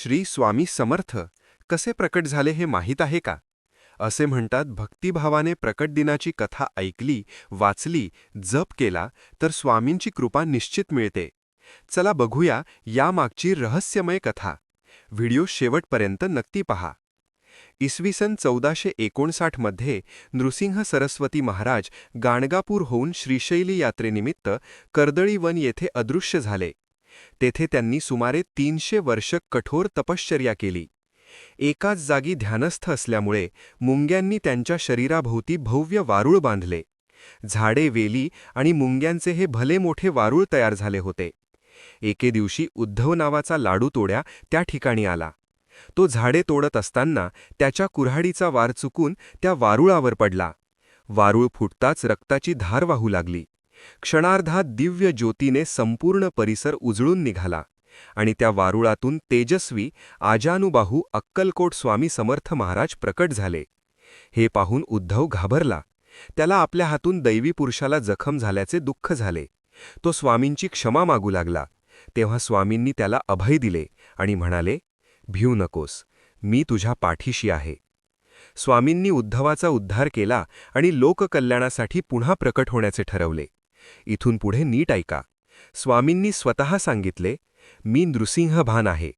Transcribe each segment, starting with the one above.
श्री स्वामी समर्थ कसे प्रकट झाले हे माहीत आहे का? असे म्हणतात, भक्तिभावाने प्रकट दिनाची कथा ऐकली, वाचली, जप केला तर स्वामींची कृपा निश्चित मिळते. चला बघूया यामागची रहस्यमय कथा. व्हिडिओ शेवटपर्यंत नक्की पहा. इसवी सन 1459 मध्ये नृसिंह सरस्वती महाराज गाणगापूर होऊन श्रीशैली यात्रेनिमित्त कर्दळीवन येथे अदृश्य झाले. तेथे त्यांनी सुमारे 300 वर्ष कठोर तपश्चर्या केली. एकाच जागी ध्यानस्थ असल्यामुळे मुंग्यांनी त्यांच्या शरीराभोवती भव्य वारूळ बांधले. झाडे, वेली आणि मुंग्यांचे हे भले मोठे वारूळ तयार झाले होते. एके दिवशी उद्धव नावाचा लाडूतोड्या त्या ठिकाणी आला. तो झाडे तोडत असताना त्याच्या कुऱ्हाडीचा वार चुकून त्या वारुळावर पडला. वारूळ फुटताच रक्ताची धार वाहू लागली. क्षणार्धात दिव्य ज्योतीने संपूर्ण परिसर उजळून निघाला आणि त्या वारुळातून तेजस्वी आजानुबाहू अक्कलकोट स्वामी समर्थ महाराज प्रकट झाले. हे पाहून उद्धव घाबरला. त्याला आपल्या हातून दैवी पुरुषाला जखम झाल्याचे दुःख झाले. तो स्वामींची क्षमा मागू लागला. तेव्हा स्वामींनी त्याला अभय दिले आणि म्हणाले, भिऊ नकोस, मी तुझ्या पाठीशी आहे. स्वामींनी उद्धवाचा उद्धार केला आणि लोककल्याणासाठी पुन्हा प्रकट होण्याचे ठरवले. इथून पुढे नीट ऐका. स्वामींनी स्वतः सांगितले, मी नृसिंहभान आहे.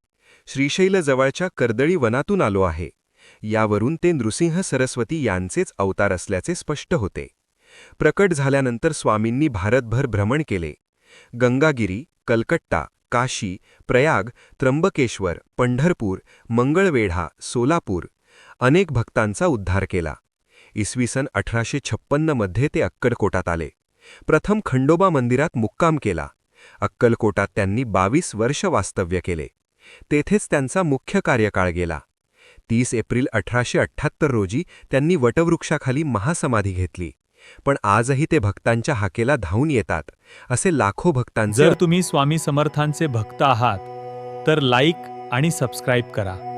श्रीशैलजवळच्या कर्दळी वनातून आलो आहे. यावरून ते नृसिंह सरस्वती यांचेच अवतार असल्याचे स्पष्ट होते. प्रकट झाल्यानंतर स्वामींनी भारतभर भ्रमण केले. गंगागिरी, कलकत्ता, काशी, प्रयाग, त्र्यंबकेश्वर, पंढरपूर, मंगळवेढा, सोलापूर अनेक भक्तांचा उद्धार केला. इसवी सन 1856 मध्ये ते अक्कलकोटात आले. प्रथम खंडोबा मंदिरात मुक्काम केला. अक्कलकोटात त्यांनी 22 वर्ष वास्तव्य केले. तेथेच त्यांचा मुख्य कार्यकाळ गेला. 30 एप्रिल 1878 रोजी त्यांनी वटवृक्षाखाली महासमाधी घेतली. पण आजही ते भक्तांच्या हाकेला धावून येतात. असे लाखो भक्तांचे. जर तुम्ही स्वामी समर्थांचे भक्त आहात तर लाईक आणि सबस्क्राईब करा.